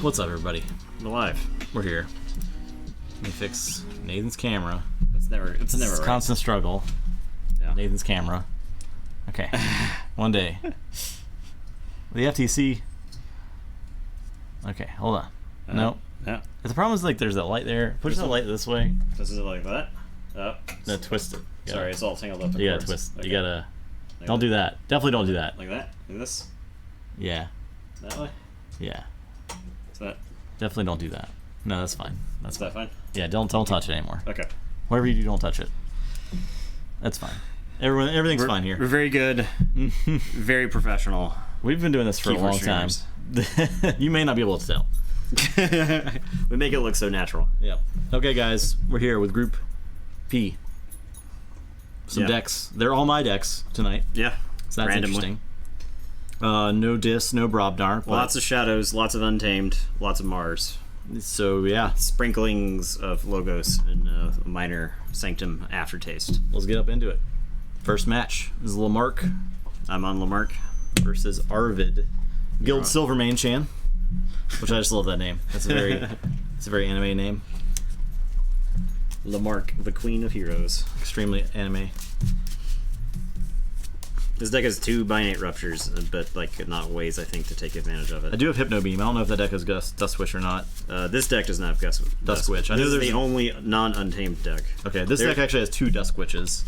What's up, everybody? We're live. We're here. Let me fix Nathan's camera. It's never right. Constant struggle. Yeah. Nathan's camera. Okay. One day. The FTC. Okay, hold on. No. Yeah. The problem is, like, there's that light there. Push the light this way. This is like that. Oh. No, twist it. Sorry, it's all tangled up. You gotta twist. Okay. You gotta. Like Don't that. do that. Definitely don't do that. Like that. Like this. Yeah. That way. Yeah. Is that? Definitely don't do that. No, that's fine. Is that fine? Yeah. Don't touch it anymore. Okay. Whatever you do, don't touch it. That's fine. Everything's fine here. We're very good. Very professional. We've been doing this for a long time. You may not be able to tell. We make it look so natural. Yep. Okay, guys, we're here with Group P. Some decks. They're all my decks tonight. Yeah. So that's interesting. No Dis, no Brobnar. Lots of shadows, lots of Untamed, lots of Mars. So, yeah. Sprinklings of Logos and a minor Sanctum aftertaste. Let's get up into it. First match is Lamarck. I'm on Lamarck. Versus Arvid. Guild Silvermane Chan. Which I just love that name. That's a very it's a very anime name. Lamarck, the Queen of Heroes. Extremely anime. This deck has 2 Binate Ruptures, but like not ways I think to take advantage of it. I do have Hypno Beam. I don't know if that deck has Dust Wish or not. This deck does not have Dusk Witch. I know this is there's the only non-untamed deck. Okay, this deck actually has 2 Dusk Witches.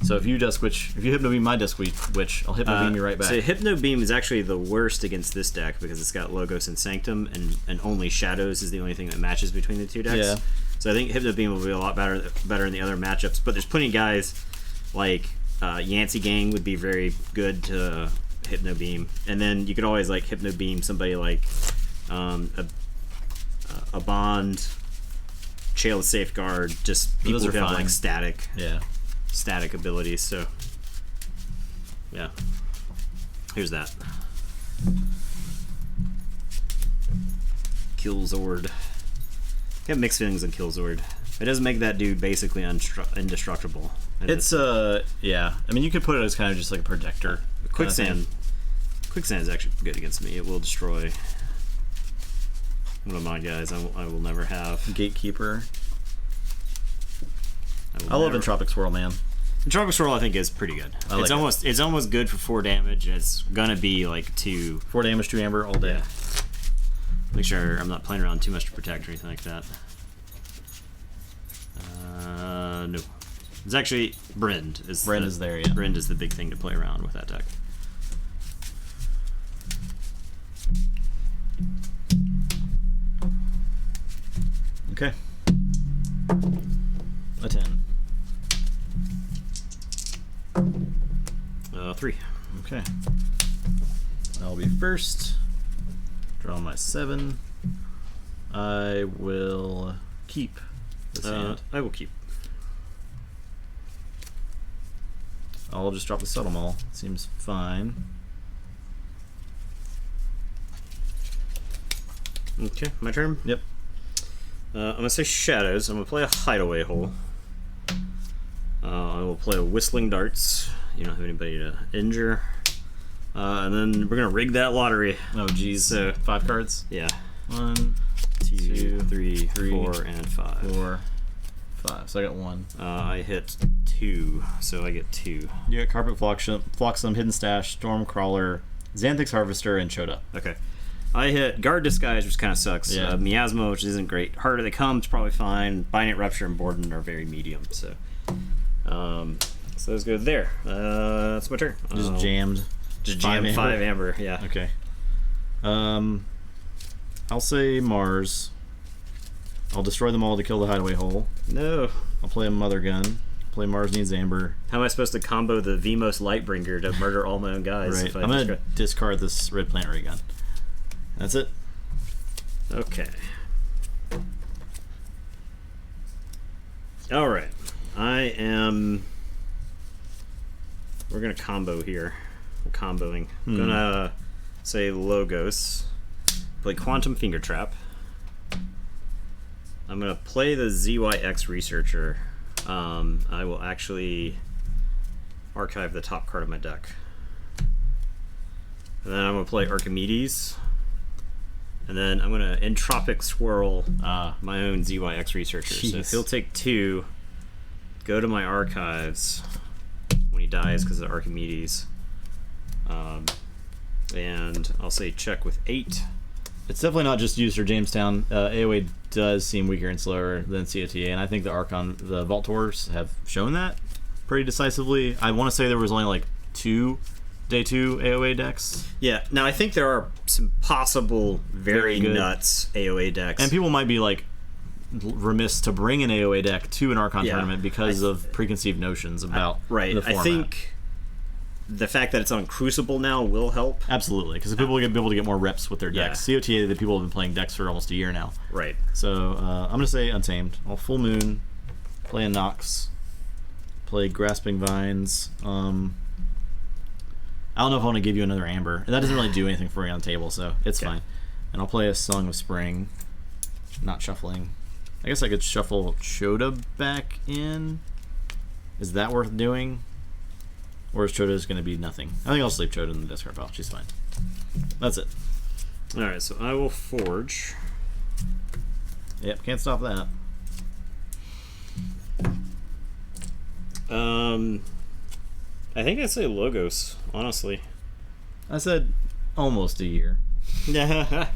So if you Dusk Witch, if you Hypno Beam my Dusk Witch, I'll Hypno Beam you right back. So Hypno Beam is actually the worst against this deck because it's got Logos and Sanctum, and only Shadows is the only thing that matches between the 2 decks. Yeah. So I think Hypno Beam will be a lot better in the other matchups. But there's plenty of guys like Yancey Gang would be very good to Hypno Beam, and then you could always like Hypno Beam somebody like a Bond, Chael of Safeguard, just people who have like static abilities. So yeah, here's that. Killzord. I have mixed feelings on Killzord. It doesn't make that dude basically indestructible. It's yeah. I mean, you could put it as kind of just like a protector. Quicksand is actually good against me. It will destroy one of my guys. I will never have. Gatekeeper. I love Entropic Swirl, man. Tropic Swirl I think is pretty good. like It's almost good for 4 damage. And it's gonna be like 2. 4 damage, 2 amber all day. Yeah. Make sure I'm not playing around too much to protect or anything like that. No. It's actually Brend is there, yeah. Brend is the big thing to play around with that deck. Okay. A 10. 3. Okay. I'll be first. Draw my 7. I will keep this hand. I will keep. I'll just drop the Subtle Maul. Seems fine. Okay, my turn. Yep. I'm gonna say Shadows. I'm gonna play a Hideaway Hole. I will play a Whistling Darts. You don't have anybody to injure. And then we're gonna rig that lottery. Oh, geez. So 5 cards. yeah. 1, 2, 3, 3, 4, and 5. 4, 5. So I got 1. I hit 2, so I get 2. You got Carpet Flotsam, Hidden Stash, Stormcrawler, Xanthix Harvester, and Chota. Okay. I hit Guard Disguise, which kind of sucks. Yeah. Miasma, which isn't great. Harder They Come is probably fine. Binate Rupture and Borden are very medium, so those go there. That's my turn. Just jammed. Just jammed 5 amber, yeah. Okay. I'll say Mars. I'll destroy them all to kill the Hideaway Hole. No. I'll play a Mother Gun. Play Mars Needs Amber. How am I supposed to combo the Vmos Lightbringer to murder all my own guys? Right. If I I'm going to discard this Red Plant Ray Gun. That's it. Okay. Alright. We're going to combo here. We're comboing. I'm going to say Logos. Play Quantum Finger Trap. I'm going to play the ZYX Researcher. I will actually archive the top card of my deck. And then I'm going to play Archimedes. And then I'm going to Entropic Swirl my own ZYX Researcher. Jeez. So if he'll take 2, go to my archives when he dies because of Archimedes. And I'll say check with 8. It's definitely not just used for Jamestown. AoA does seem weaker and slower than COTA, and I think the Vault Tours have shown that pretty decisively. I want to say there was only like 2 Day 2 AoA decks. Yeah, now I think there are some possible very good nuts AoA decks. And people might be like remiss to bring an AoA deck to an Archon tournament because of preconceived notions about the format. I think the fact that it's on Crucible now will help. Absolutely, because people will be able to get more reps with their decks. COTA, the people have been playing decks for almost a year now. Right. So I'm going to say Untamed. I'll Full Moon, play a Nox, play Grasping Vines. I don't know if I want to give you another Amber. That doesn't really do anything for me on the table, so it's fine. And I'll play a Song of Spring, not shuffling. I guess I could shuffle Chota back in. Is that worth doing? Or is Chota going to be nothing? I think I'll sleep Chota in the discard pile. She's fine. That's it. Alright, so I will Forge. Yep, can't stop that. I think I'd say Logos, honestly. I said almost a year. Yeah.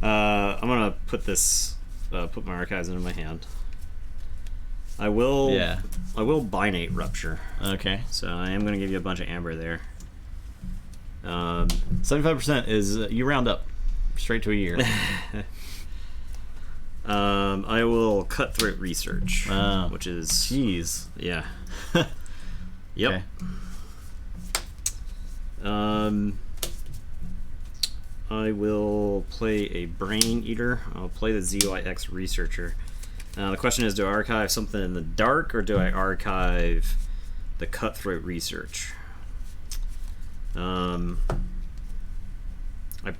I'm gonna put this, put my archives into my hand. I will Binate Rupture. Okay. So I am gonna give you a bunch of amber there. 75% is you round up straight to a year. I will Cutthroat Research, which is jeez. Yeah. Yep. Okay. I will play a Brain Eater. I'll play the ZYX Researcher. The question is, do I archive something in the dark or do I archive the Cutthroat Research? I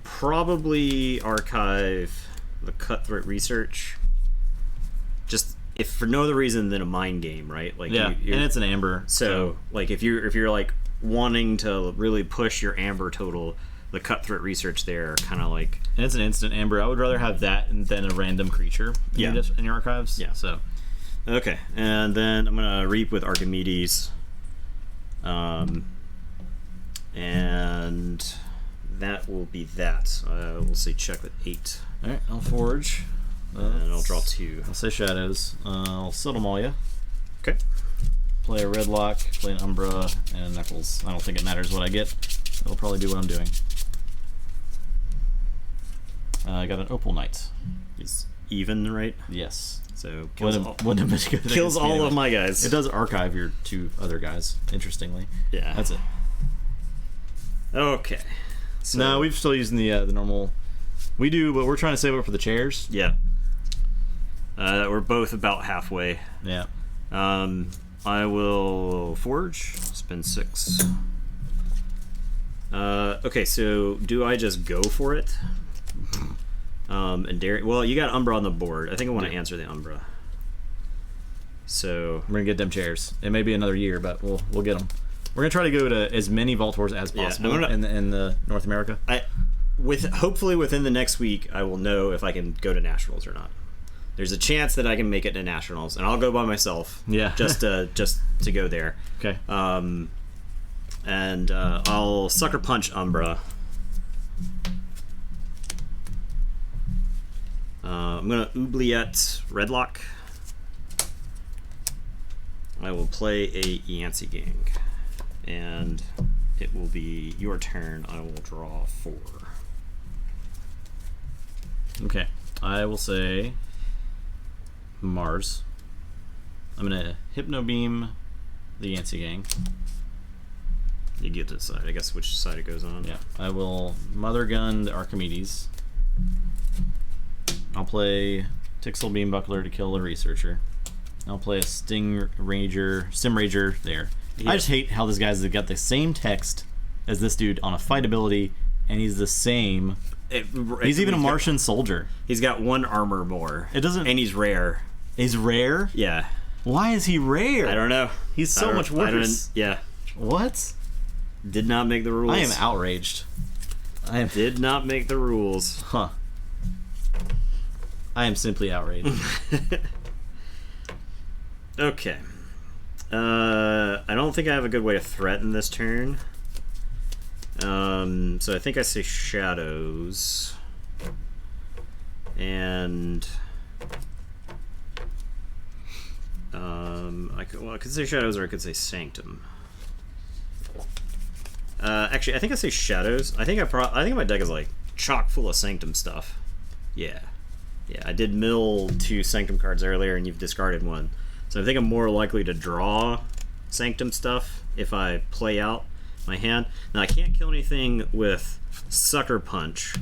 probably archive the Cutthroat Research, just if for no other reason than a mind game, right? Like yeah, and it's an amber. So like if you're like wanting to really push your amber total, the Cutthroat Research there kind of like, and it's an instant amber. I would rather have that than a random creature in your archives. Yeah. So Okay, and then I'm gonna reap with Archimedes. And that will be that. We'll say check with 8. All right, I'll forge. And I'll draw 2. I'll say shadows. I'll settle Malia. Okay. Play a red lock, play an Umbra, and Knuckles. I don't think it matters what I get. That'll probably do what I'm doing. I got an Opal Knight. It's even, right? Yes. So kills kills all of my guys. It does archive your 2 other guys, interestingly. Yeah. That's it. Okay. So, no, we're still using the normal. We do, but we're trying to save up for the chairs. Yeah. We're both about halfway. Yeah. I will forge. Spend 6. Okay, so do I just go for it? And dare. Well, you got Umbra on the board. I think I want to answer the Umbra. So we're gonna get them chairs. It may be another year, but we'll get them. We're gonna try to go to as many Vault Tours as possible in the North America. Hopefully within the next week, I will know if I can go to Nationals or not. There's a chance that I can make it to Nationals, and I'll go by myself. Yeah. just to go there. Okay. And I'll Sucker Punch Umbra. I'm gonna Oubliette Redlock. I will play a Yancey Gang, and it will be your turn. I will draw 4. Okay, I will say Mars. I'm gonna Hypno Beam the Yancey Gang. You get to decide, I guess, which side it goes on. Yeah, I will Mother Gun the Archimedes. I'll play Tixel Beam Buckler to kill a Researcher. I'll play a Sim Rager there. Yeah. I just hate how this guy's got the same text as this dude on a fight ability, and he's the same. He's even a Martian soldier. He's got 1 armor more. It doesn't. And he's rare. He's rare? Yeah. Why is he rare? I don't know. He's so much worse. Yeah. What? Did not make the rules. I am outraged. Did not make the rules. Huh. I am simply outraged. Okay. I don't think I have a good way to threaten this turn. So I think I say Shadows. And I could say Shadows, or I could say Sanctum. Actually, I think I say Shadows. I think my deck is like chock full of Sanctum stuff. Yeah, I did mill 2 Sanctum cards earlier, and you've discarded 1. So I think I'm more likely to draw Sanctum stuff if I play out my hand. Now I can't kill anything with Sucker Punch,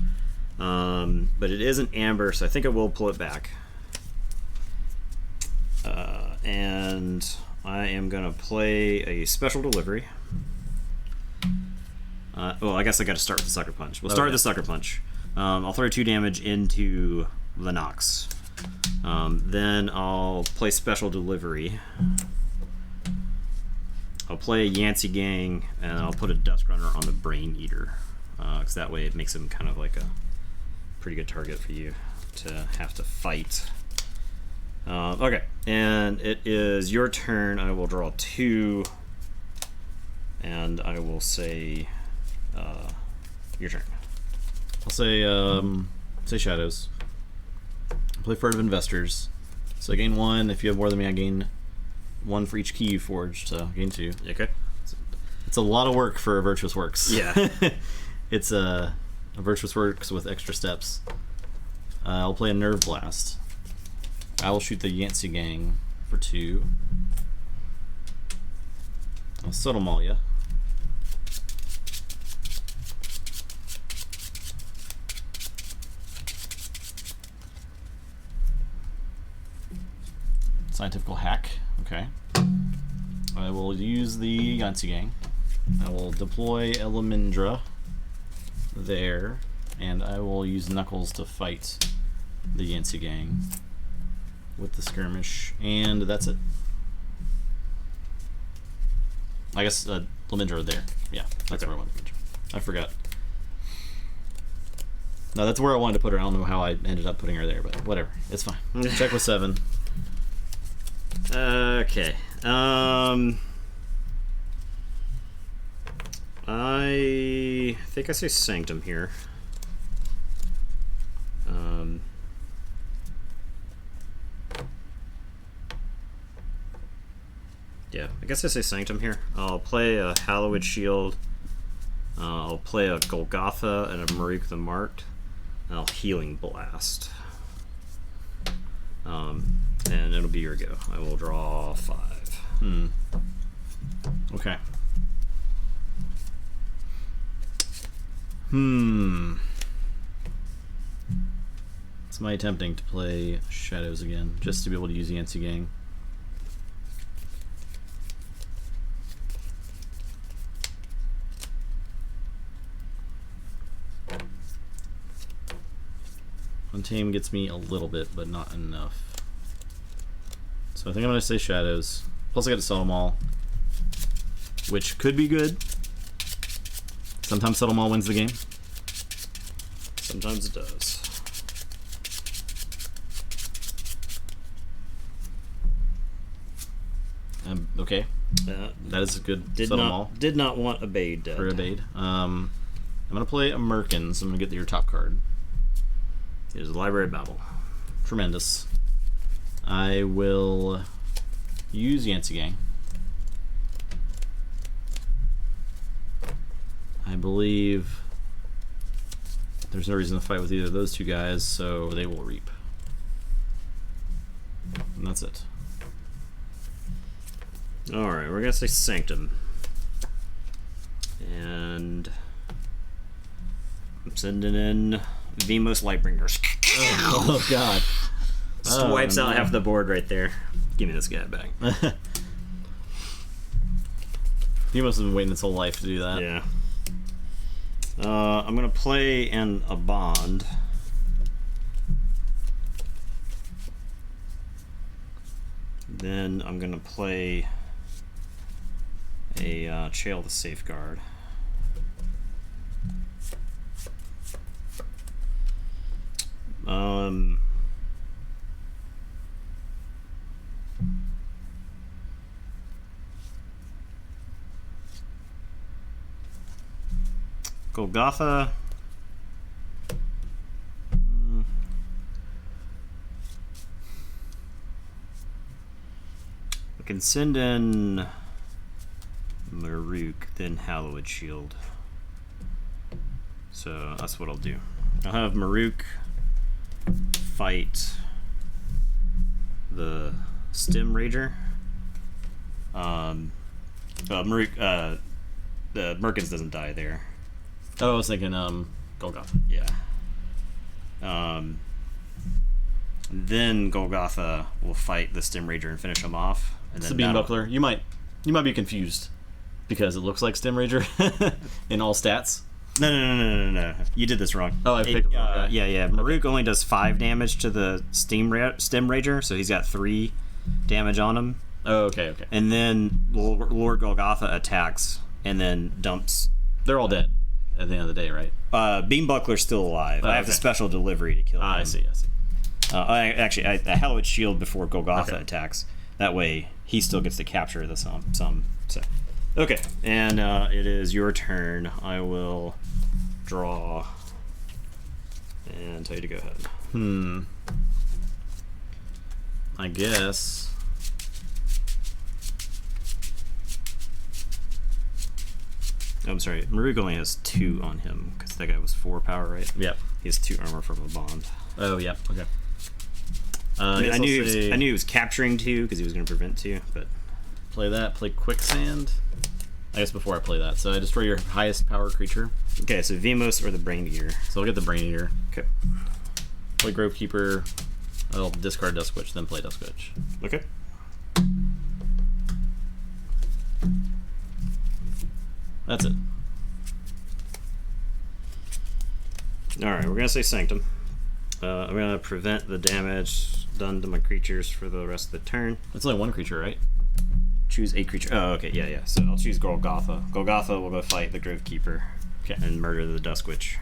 but it is an Amber, so I think I will pull it back. And I am gonna play a Special Delivery. Well, I guess I got to start with the Sucker Punch. We'll start with the Sucker Punch. I'll throw 2 damage into the Nox. Then I'll play Special Delivery. I'll play a Yancey Gang, and I'll put a Dusk Runner on the Brain Eater, because that way it makes him kind of like a pretty good target for you to have to fight. Okay, and it is your turn. I will draw 2, and I will say your turn. I'll say Shadows. I'll play Furtive Investors. So I gain 1. If you have more than me, I gain 1 for each key you forge, so gain 2. Okay. It's a lot of work for a Virtuous Works. Yeah. It's a Virtuous Works with extra steps. I'll play a Nerve Blast. I will shoot the Yancey Gang for 2. I'll Subtle Malia. Scientific Hack. Okay. I will use the Yancey Gang. I will deploy Elemindra there, and I will use Knuckles to fight the Yancey Gang with the skirmish, and that's it. I guess Lemindra there. Yeah, that's where I wanted to put her. I forgot. No, that's where I wanted to put her. I don't know how I ended up putting her there, but whatever. It's fine. Check with 7. Okay. I think I say Sanctum here. Yeah, I guess I say Sanctum here. I'll play a Hallowed Shield. I'll play a Golgotha and a Maruk the Marked. And I'll Healing Blast. And it'll be your go. I will draw 5. Okay. It's my tempting to play Shadows again, just to be able to use Yancey Gang. Untame gets me a little bit, but not enough. So I think I'm going to say Shadows. Plus I got to sell them all, which could be good. Sometimes Settle Maul wins the game. Sometimes it does. Okay. That is a good Did Settle not Maul did not want Obeyed dead. for Evade. I'm going to play a Merkin, so I'm going to get your top card. Here's the Library of Babel. Tremendous. I will use Yancey Gang. I believe there's no reason to fight with either of those two guys, so they will reap. And that's it. Alright, we're gonna say Sanctum. And I'm sending in Vimos Lightbringers. Oh god. Just wipes out half the board right there. Give me this guy back. He must have been waiting his whole life to do that. Yeah. I'm gonna play in a bond. Then I'm gonna play a Chael the Safeguard. Golgotha. I can send in Maruk, then Hallowed Shield. So that's what I'll do. I'll have Maruk fight the Stim Rager. Maruk, the Merkins doesn't die there. Oh, I was thinking Golgotha. Yeah. Then Golgotha will fight the Stim Rager and finish him off. And It's then the Beam Buckler. You might be confused because it looks like Stim Rager in all stats. No. You did this wrong. Oh, I picked it wrong. Okay. Yeah. Maruk only does 5 damage to the Stim Rager, so he's got 3 damage on him. Oh, okay. And then Lord Golgotha attacks and then dumps. They're all dead at the end of the day, right? Beam Buckler's still alive. I have the special delivery to kill him. I see. I Hallowed Shield before Golgotha attacks. That way, he still gets to capture the some. So, okay, and it is your turn. I will draw and tell you to go ahead. I guess. I'm sorry, Maruk only has 2 on him because that guy was 4 power, right? Yep. He has 2 armor from a bond. Oh, yep. Okay. I knew he was capturing 2 because he was going to prevent 2, but Play that. Play Quicksand. I guess before I play that, so I destroy your highest power creature. okay. So Vimos or the Brain Eater. So I'll get the Brain Eater. Okay. Play Gravekeeper. I'll discard Dusk Witch, then play Dusk Witch. Okay. That's it. All right, we're gonna say Sanctum. I'm gonna prevent the damage done to my creatures for the rest of the turn. It's only one creature, right? Choose a creature. Oh, okay, yeah. So I'll choose Golgotha. Golgotha will go fight the Gravekeeper and murder the Dusk Witch,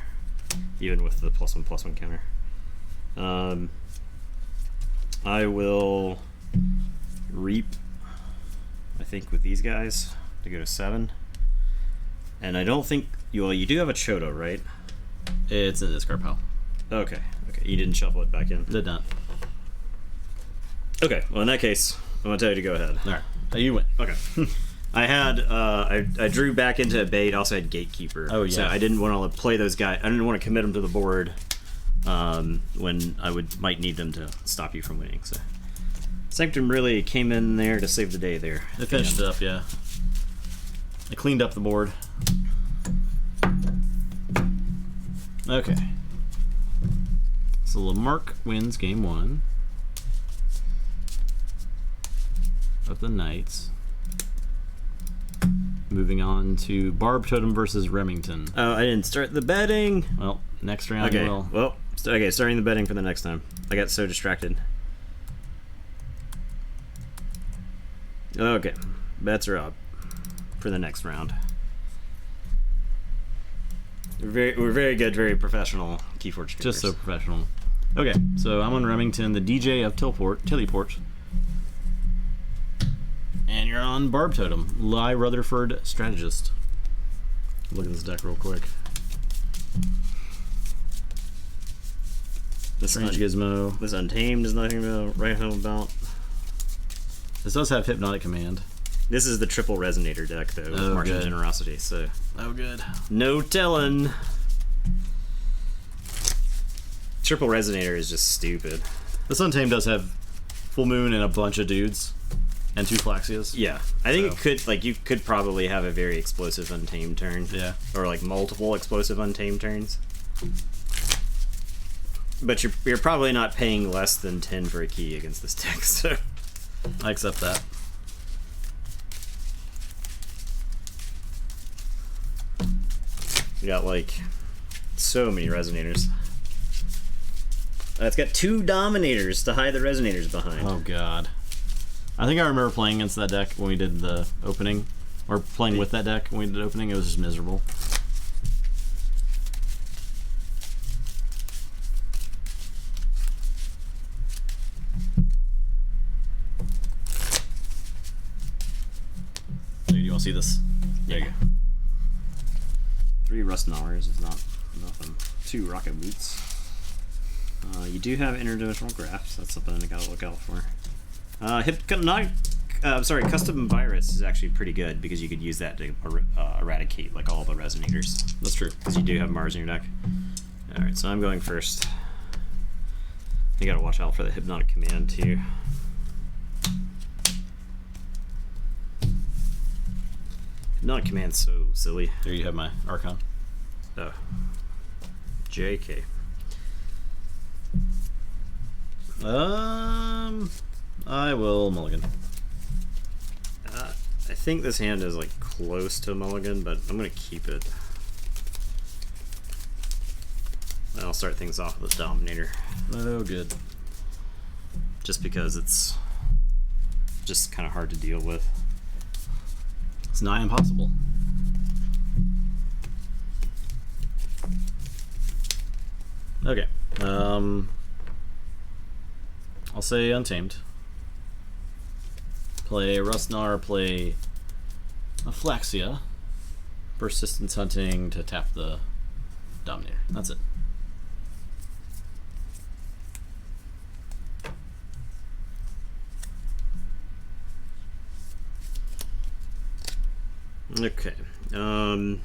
even with the +1/+1 counter. I will Reap, I think, with these guys to go to 7. And I don't think you do have a Chodo, right? It's in this card pile. Okay. You didn't shuffle it back in. Did not. Okay. Well, in that case, I'm gonna tell you to go ahead. All right. You win. Okay. I had I drew back into a bait. Also had Gatekeeper. Oh yeah. So I didn't want to play those guys. I didn't want to commit them to the board when I might need them to stop you from winning. So Sanctum really came in there to save the day there. They finished it up, yeah. They cleaned up the board. Okay. So Lamarck wins game 1 of the Knights. Moving on to Barb Totem versus Remington. Oh, I didn't start the betting. Well, next round Okay. you will. Well, okay. Starting the betting for the next time. I got so distracted. Okay, bets are up for the next round. We're very good, very professional Keyforge streamers. Just so professional. Okay, so I'm on Remington, the DJ of Tillyport. And you're on Barb Totem, Lie Rutherford Strategist. Look at this deck real quick. Strange Gizmo. This Untamed is nothing to write home about. This does have Hypnotic Command. This is the triple Resonator deck, though, with Martian Generosity, so... Oh, good. No telling. Triple Resonator is just stupid. This Untamed does have Full Moon and a bunch of dudes. And 2 Flaxias. Yeah. I think it could, like, you could probably have a very explosive Untamed turn. Yeah. Or, like, multiple explosive Untamed turns. But you're probably not paying less than 10 for a key against this deck, so... I accept that. You got, like, so many Resonators. It's got 2 Dominators to hide the Resonators behind. Oh, God. I think I remember playing against that deck when we did the opening. Or playing with that deck when we did opening. It was just miserable. Do you want to see this? There you go. 3 Rust Gnawers is not nothing. 2 Rocket Boots. You do have interdimensional graphs. That's something I gotta look out for. Custom Virus is actually pretty good because you could use that to eradicate like all the Resonators. That's true. Because you do have Mars in your deck. Alright, so I'm going first. You gotta watch out for the Hypnotic Command too. Hypnotic Command's so silly. There you have my Archon. Oh. JK. I will mulligan. I think this hand is like close to a mulligan, but I'm gonna keep it. And I'll start things off with a Dominator. Oh, good. Just because it's just kind of hard to deal with. It's nigh impossible. Okay. I'll say Untamed. Play Rustnar, play a Flaxia. Persistence Hunting to tap the Dominator. That's it. Okay. I'm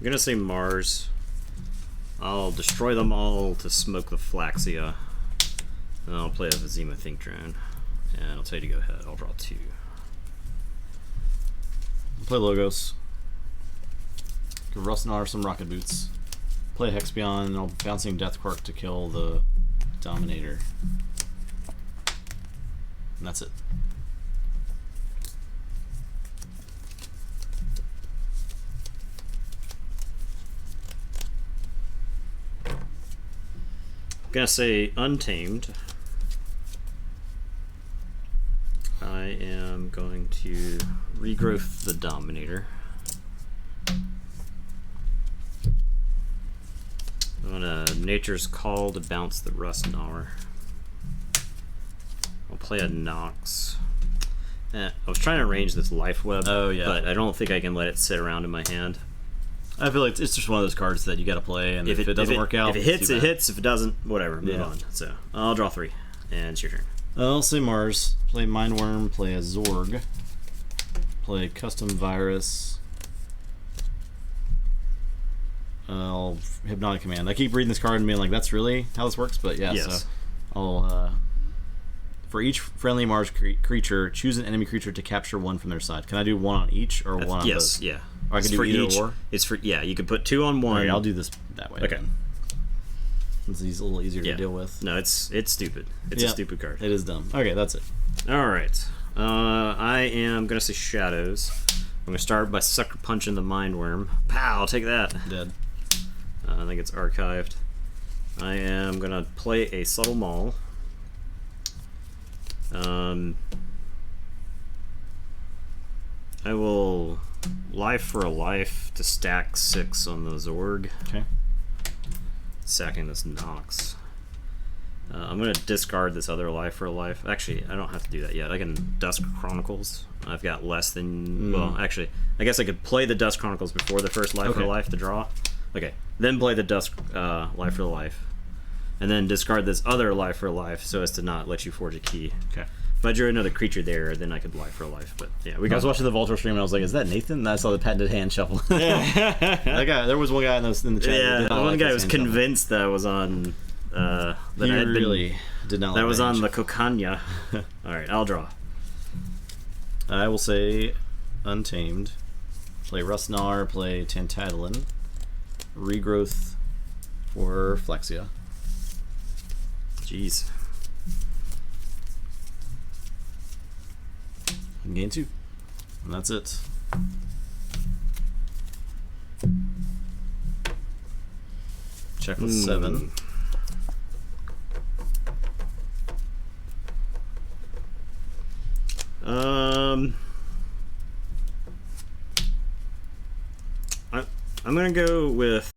gonna say Mars. I'll destroy them all to smoke the Flaxia. And I'll play a Vizima Think Drone. And I'll tell you to go ahead. I'll draw 2. Play Logos. Give Rustnar some Rocket Boots. Play Hexbion, and I'll bouncing Deathquark to kill the Dominator. And that's it. I'm gonna say Untamed. I am going to regrowth the Dominator. I'm gonna Nature's Call to bounce the Rust Gnawer. play a Nox. I was trying to arrange this life web. Oh, yeah. But I don't think I can let it sit around in my hand. I feel like it's just one of those cards that you got to play, and if it doesn't work out, if it hits, it hits. If it doesn't, whatever. Move on. So I'll draw 3, and it's your turn. I'll say Mars. Play Mindworm. Play a Zorg. Play Custom Virus. I'll Hypnotic Command. I keep reading this card and being like, "That's really how this works." But yeah, yes. So I'll for each friendly Mars creature, choose an enemy creature to capture 1 from their side. Can I do 1 on each or 1 on both? Yeah. Or I can do either or. It's for you could put 2 on 1. Alright, I'll do this that way. Okay. Then. Since he's a little easier to deal with. No, it's stupid. It's a stupid card. It is dumb. Okay, that's it. All right. I am gonna say Shadows. I'm gonna start by sucker punching the Mindworm. Pow! I'll take that. Dead. I think it's archived. I am gonna play a Subtle Maul. I will life for a life to stack 6 on the Zorg. Okay. Sacking this Nox. I'm gonna discard this other life for a life. Actually, I don't have to do that yet. I can Dusk Chronicles. I've got less than well, actually, I guess I could play the Dusk Chronicles before the first life for a life to draw. Okay, then play the Dusk life for a life, and then discard this other life for a life so as to not let you forge a key. Okay. If I drew another creature there, then I could life for a life. But yeah, I was watching the Voltor stream and I was like, "Is that Nathan?" And I saw the patented hand shuffle. That guy. There was one guy in the chat. Yeah, one guy was convinced that I was on. That he I had really did not. That like was range. on the Kokanya. All right, I'll draw. I will say Untamed. Play Rustnar. Play Tantatalon. Regrowth for Flexia. Jeez. And gain 2. And that's it. Check with 7. I'm gonna go with